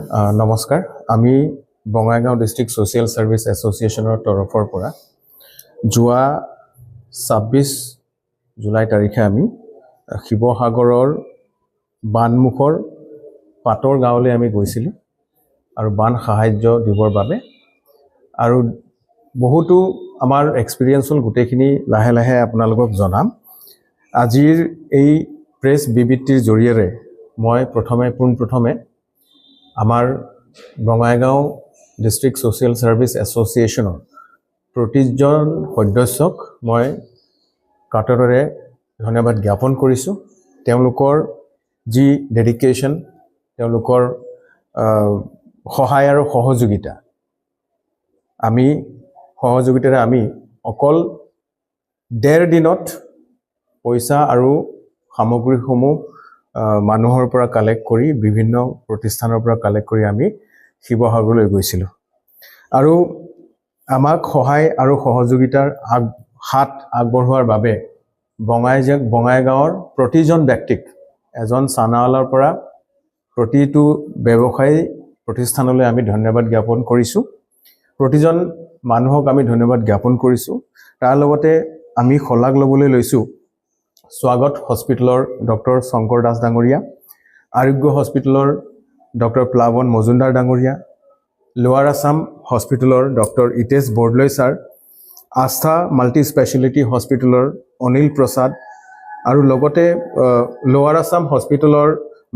নমস্কাৰ আমি Bongaigaon district social service এসোসিয়েশনৰ তৰফৰ পৰা যোৱা 26 জুলাই তাৰিখে আমি শিৱসাগৰৰ বানমুখৰ পাটৰ গাঁৱলৈ আমি গৈছিলোঁ আৰু বান সাহায্য দিবৰ বাবে আৰু বহুতো আমাৰ এক্সপেৰিয়েন্স হল গুটেখিনি লাহে লাহে আপোনালোকক জনাম আজিৰ এই প্ৰেছ বিবৃতিৰ জৰিয়তে মই প্ৰথমে আমাৰ বঙাইগাঁও ডিস্ট্ৰিক্ট সোশিয়েল সাৰ্ভিস এসোসিয়েশনৰ প্ৰতিজন সদস্যক মই কাটৰে ধন্যবাদ জ্ঞাপন কৰিছোঁ তেওঁলোকৰ যি ডেডিকেশ্যন তেওঁলোকৰ সহায় আৰু সহযোগিতা সহযোগিতাৰে আমি অকল 1.5 দিনত পইচা আৰু সামগ্ৰীসমূহ মানুহৰ পৰা কালেক্ট কৰি বিভিন্ন প্ৰতিষ্ঠানৰ পৰা কালেক্ট কৰি আমি শিৱসাগৰলৈ গৈছিলোঁ আৰু আমাক সহায় আৰু সহযোগিতাৰ হাত আগবঢ়োৱাৰ বাবে বঙাইগাঁৱৰ প্ৰতিজন ব্যক্তিক এজন চানাৱালাৰ পৰা প্ৰতিটো ব্যৱসায়ী প্ৰতিষ্ঠানলৈ আমি ধন্যবাদ জ্ঞাপন কৰিছোঁ প্ৰতিজন মানুহক আমি ধন্যবাদ জ্ঞাপন কৰিছোঁ তাৰ লগতে আমি খলাগ লবলৈ লৈছোঁ স্বাগত হস্পিটেলৰ ডক্টৰ শংকৰ দাস ডাঙৰীয়া আৰোগ্য হস্পিটেলৰ ডক্টৰ প্লাৱন মজুমদাৰ ডাঙৰীয়া লোৱাৰ আসাম হস্পিটেলৰ ডক্টৰ ইতেশ বৰদলৈ ছাৰ আস্থা মাল্টি স্পেশালিটি হস্পিটেলৰ অনিল প্ৰসাদ আৰু লগতে লোৱাৰ আসাম হস্পিটেলৰ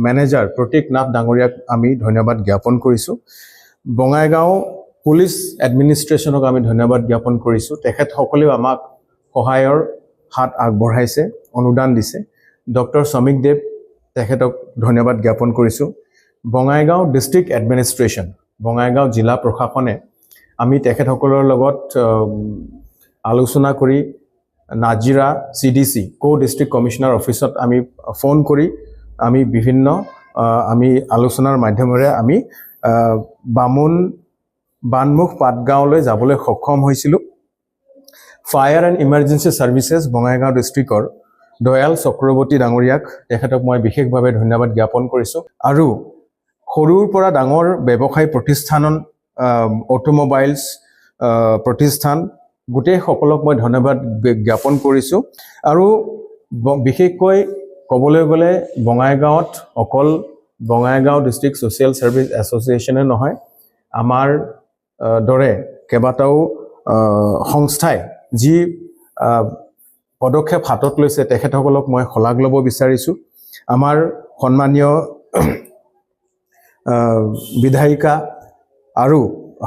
মেনেজাৰ প্ৰতীক নাথ ডাঙৰীয়াক আমি ধন্যবাদ জ্ঞাপন কৰিছোঁ বঙাইগাঁও পুলিচ এডমিনিষ্ট্ৰেশ্যনক আমি ধন্যবাদ জ্ঞাপন কৰিছোঁ তেখেতসকলেও আমাক সহায়ৰ হাত আগবঢ়াইছে অনুদান দিছে ডক্টৰ সমীক দেৱ তেখেতক ধন্যবাদ জ্ঞাপন কৰিছোঁ বঙাইগাঁও ডিস্ট্ৰিক্ট এডমিনিষ্ট্ৰেশ্যন বঙাইগাঁও জিলা প্ৰশাসনে আমি তেখেতসকলৰ লগত আলোচনা কৰি নাজিৰা CDC কো ডিস্ট্ৰিক্ট কমিশনাৰ অফিচত আমি ফোন কৰি আমি বিভিন্ন আমি আলোচনাৰ মাধ্যমেৰে আমি বানমুখ পাটগাঁৱলৈ যাবলৈ সক্ষম হৈছিলোঁ fire and emergency services Bongaigaon ডিস্ট্ৰিক্টৰ দয়াল চক্ৰৱৰ্তী ডাঙৰীয়াক তেখেতক মই বিশেষভাৱে ধন্যবাদ জ্ঞাপন কৰিছোঁ আৰু সৰুৰ পৰা ডাঙৰ ব্যৱসায় প্ৰতিষ্ঠান অটোমোবাইলছ প্ৰতিষ্ঠান গোটেই সকলক মই ধন্যবাদ জ্ঞাপন কৰিছোঁ আৰু বিশেষকৈ ক'বলৈ গ'লে বঙাইগাঁৱত অকল বঙাইগাঁও ডিস্ট্ৰিক্ট সোশিয়েল সাৰ্ভিস এসোসিয়েশনে নহয় আমাৰ দৰে কেইবাটাও সংস্থাই যি পদক্ষেপ হাতত লৈছে তেখেতসকলক মই শলাগ ল'ব বিচাৰিছোঁ আমাৰ সন্মানীয় বিধায়িকা আৰু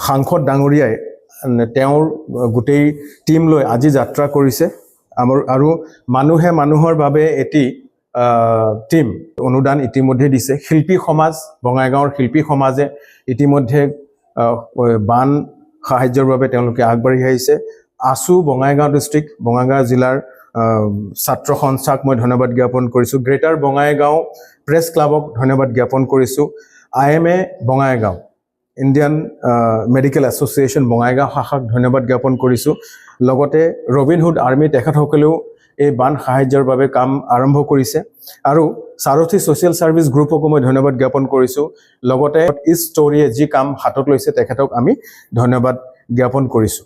সাংসদ ডাঙৰীয়াই তেওঁৰ গোটেই টিম লৈ আজি যাত্ৰা কৰিছে আৰু মানুহে মানুহৰ বাবে এটি টিম অনুদান ইতিমধ্যে দিছে শিল্পী সমাজ বঙাইগাঁৱৰ শিল্পী সমাজে ইতিমধ্যে বান সাহায্যৰ বাবে তেওঁলোকে আগবাঢ়ি আহিছে আসু বঙাইগাঁও ডিস্ট্ৰিক্ট বঙাইগাঁও জিলাৰ ছাত্ৰ সঞ্চাক মই ধন্যবাদ জ্ঞাপন কৰিছোঁ গ্ৰেটাৰ বঙাইগাঁও প্ৰেছ ক্লাবক ধন্যবাদ জ্ঞাপন কৰিছোঁ IMA Bongaigaon Indian medical association Bongaigaon শাখাক ধন্যবাদ জ্ঞাপন কৰিছোঁ লগতে ৰবিনহুড আৰ্মি তেখেতসকলেও এই বান সাহায্যৰ বাবে কাম আৰম্ভ কৰিছে আৰু সাৰথী সোশিয়েল সাৰ্ভিস গ্ৰুপকো মই ধন্যবাদ জ্ঞাপন কৰিছোঁ লগতে ইষ্ট ষ্টৰীয়ে যি কাম হাতত লৈছে তেখেতক আমি ধন্যবাদ জ্ঞাপন কৰিছোঁ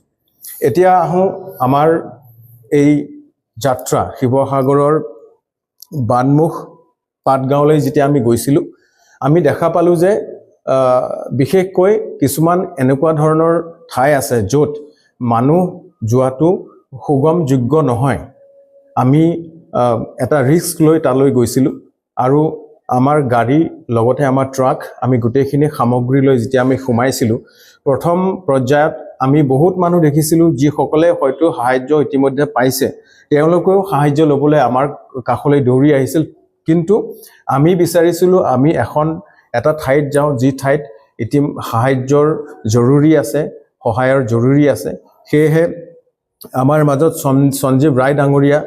এতিয়া আহোঁ আমাৰ এই যাত্ৰা শিৱসাগৰৰ বানমুখ পাটগাঁৱলৈ যেতিয়া আমি গৈছিলোঁ আমি দেখা পালোঁ যে বিশেষকৈ কিছুমান এনেকুৱা ধৰণৰ ঠাই আছে য'ত মানুহ যোৱাটো সুগমযোগ্য নহয় আমি এটা ৰিস্ক লৈ তালৈ গৈছিলোঁ আৰু আমাৰ গাড়ী লগতে আমাৰ ট্ৰাক আমি গোটেইখিনি সামগ্ৰী লৈ যেতিয়া আমি সোমাইছিলোঁ প্ৰথম পৰ্যায়ত আমি বহুত মানুহ দেখিছিলোঁ যিসকলে হয়তো সাহায্য ইতিমধ্যে পাইছে তেওঁলোকেও সাহায্য ল'বলৈ আমাৰ কাষলৈ দৌৰি আহিছিল কিন্তু আমি বিচাৰিছিলোঁ আমি এটা ঠাইত যাওঁ যি ঠাইত সাহায্যৰ জৰুৰী আছে সহায়ৰ জৰুৰী আছে সেয়েহে আমাৰ মাজত সঞ্জীৱ ৰায় ডাঙৰীয়া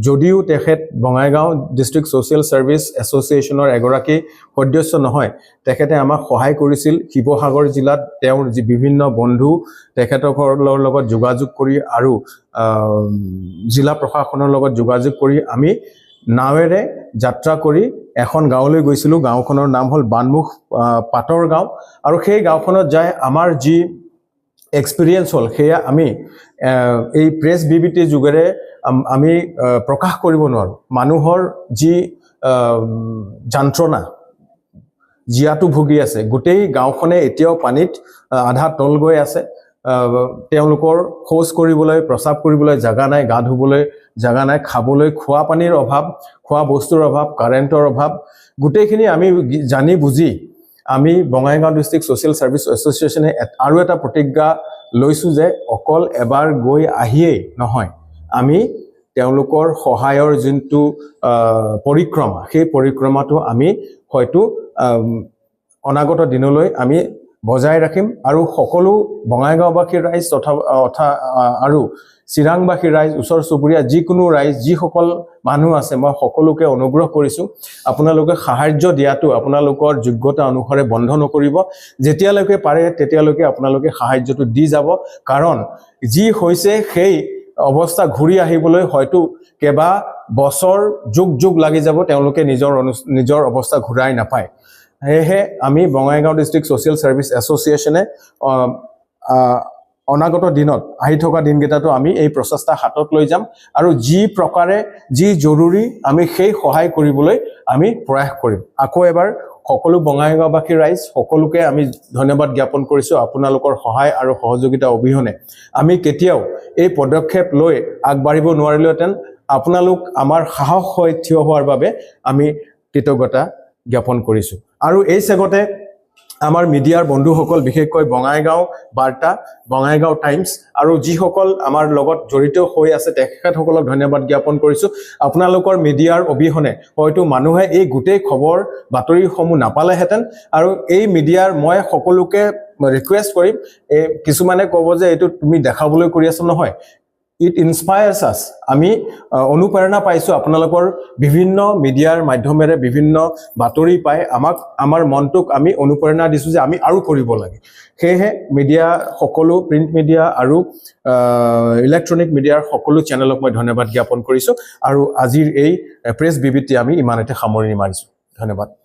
যদিও তেখেত বঙাইগাঁও ডিস্ট্ৰিক্ট সোশিয়েল সাৰ্ভিস এসোসিয়েশনৰ এগৰাকী সদস্য নহয় তেখেতে আমাক সহায় কৰিছিল শিৱসাগৰ জিলাত তেওঁৰ যি বিভিন্ন বন্ধু তেখেতসকলৰ লগত যোগাযোগ কৰি আৰু জিলা প্ৰশাসনৰ লগত যোগাযোগ কৰি আমি নাৱেৰে যাত্ৰা কৰি এখন গাঁৱলৈ গৈছিলোঁ। গাঁওখনৰ নাম হ'ল বানমুখ পাটৰ গাঁও। আৰু সেই গাঁওখনত যাই আমাৰ যি এক্সপিৰিয়েঞ্চ হ'ল সেয়া আমি এই প্ৰেছ বিবৃতিৰ যোগেৰে আমি প্ৰকাশ কৰিব নোৱাৰোঁ। মানুহৰ যি যন্ত্ৰণা জীয়াতু ভুগি আছে, গোটেই গাঁওখনে এতিয়াও পানীত আধা তল গৈ আছে। তেওঁলোকৰ শৌচ কৰিবলৈ, প্ৰস্ৰাৱ কৰিবলৈ জাগা নাই, গা ধুবলৈ জাগা নাই, খাবলৈ খোৱা পানীৰ অভাৱ, খোৱা বস্তুৰ অভাৱ, কাৰেণ্টৰ অভাৱ, গোটেইখিনি আমি জানি বুজি আমি বঙাইগাঁও ডিষ্ট্ৰিক্ট ছ'চিয়েল ছাৰ্ভিচ এছ'চিয়েশ্যনে আৰু এটা প্ৰতিজ্ঞা লৈছোঁ যে অকল এবাৰ গৈ আহিয়েই নহয়, আমি তেওঁলোকৰ সহায়ৰ যোনটো পৰিক্ৰমা, সেই পৰিক্ৰমাটো আমি হয়তো অনাগত দিনলৈ আমি বজাই ৰাখিম। আৰু সকলো বঙাইগাঁওবাসীৰ ৰাইজ তথা আৰু চিৰাংবাসী ৰাইজ, ওচৰ চুবুৰীয়া যিকোনো ৰাইজ, যিসকল মানুহ আছে, মই সকলোকে অনুগ্ৰহ কৰিছোঁ আপোনালোকে সাহাৰ্য দিয়াটো আপোনালোকৰ যোগ্যতা অনুসাৰে বন্ধ নকৰিব। যেতিয়ালৈকে পাৰে তেতিয়ালৈকে আপোনালোকে সাহাৰ্যটো দি যাব। কাৰণ যি হৈছে সেই অৱস্থা ঘূৰি আহিবলৈ হয়তো কেইবা বছৰ যুগ লাগি যাব, তেওঁলোকে নিজৰ অৱস্থা ঘূৰাই নাপায়। সেয়েহে আমি বঙাইগাঁও ডিষ্ট্ৰিক্ট ছ'চিয়েল ছাৰ্ভিচ এছ'চিয়েশ্যনে অনাগত দিনত আহি থকা দিনকেইটাতো আমি এই প্ৰচেষ্টা হাতত লৈ যাম আৰু যি প্ৰকাৰে যি জৰুৰী আমি সেই সহায় কৰিবলৈ আমি প্ৰয়াস কৰিম। আকৌ এবাৰ সকলো বঙাইগাঁওবাসী ৰাইজ সকলোকে আমি ধন্যবাদ জ্ঞাপন কৰিছোঁ। আপোনালোকৰ সহায় আৰু সহযোগিতা অবিহনে আমি কেতিয়াও এই পদক্ষেপ লৈ আগবাঢ়িব নোৱাৰিলোহেঁতেন। আপোনালোক আমাৰ সাহস হৈ থিয় হোৱাৰ বাবে আমি কৃতজ্ঞতা জ্ঞাপন কৰিছোঁ। আৰু এই চেগতে আমাৰ মিডিয়াৰ বন্ধুসকল, বিশেষকৈ বঙাইগাঁও বাৰ্তা, বঙাইগাঁও টাইমছ আৰু যিসকল আমাৰ লগত জড়িত হৈ আছে তেখেতসকলক ধন্যবাদ জ্ঞাপন কৰিছোঁ। আপোনালোকৰ মিডিয়াৰ অবিহনে হয়তো মানুহে এই গোটেই খবৰ বাতৰিসমূহ নাপালেহেঁতেন। আৰু এই মিডিয়াৰ মই সকলোকে ৰিকুৱেষ্ট কৰিম, কিছুমানে ক'ব যে এইটো তুমি দেখাবলৈ কৰি আছা, নহয়, ইট ইনস্পায়াৰ্ছ আছ। আমি অনুপ্ৰেৰণা পাইছোঁ আপোনালোকৰ বিভিন্ন মিডিয়াৰ মাধ্যমেৰে বিভিন্ন বাতৰি পাই আমাৰ মনটোক আমি অনুপ্ৰেৰণা দিছোঁ যে আমি আৰু কৰিব লাগে। সেয়েহে মিডিয়া সকলো প্ৰিণ্ট মিডিয়া আৰু ইলেক্ট্ৰনিক মিডিয়াৰ সকলো চেনেলক মই ধন্যবাদ জ্ঞাপন কৰিছোঁ। আৰু আজিৰ এই প্ৰেছ বিবৃতি আমি ইমানতে সামৰণি মাৰিছোঁ। ধন্যবাদ।